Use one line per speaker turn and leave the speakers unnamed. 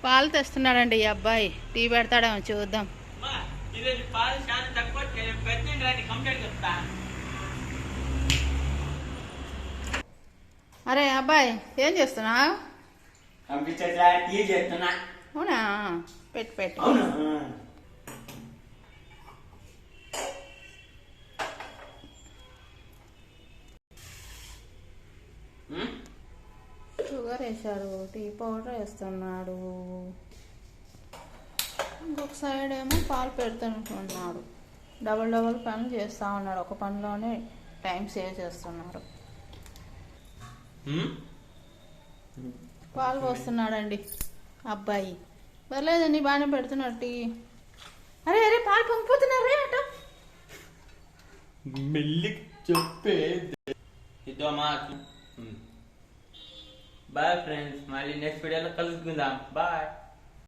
పాలు తెస్తున్నాడండి ఈ అబ్బాయి. టీ పెడతాడేమో చూద్దాం. అరే అబ్బాయి, ఏం చేస్తున్నావు? అవునా, పెట్టు పెట్టు. షుగర్ వేసాడు, టీ పౌడర్ వేస్తున్నాడు, ఇంకొక సైడ్ ఏమో పాలు పెడుతున్నాడు. డబల్ డబల్ పని చేస్తూ ఉన్నాడు. ఒక పనిలోనే టైం సేవ్ చేస్తున్నారు. పాలు పోస్తున్నాడండి అబ్బాయి. పర్లేదండి, బాగానే పెడుతున్నాడు టీ. అరే అరే, పాలు పొంగిపోతున్నారు అట.
మెల్లికి చెప్పే. బాయ్ ఫ్రెండ్స్, మళ్ళీ నెక్స్ట్ వీడియోలో కలుసుకుందాం. బాయ్.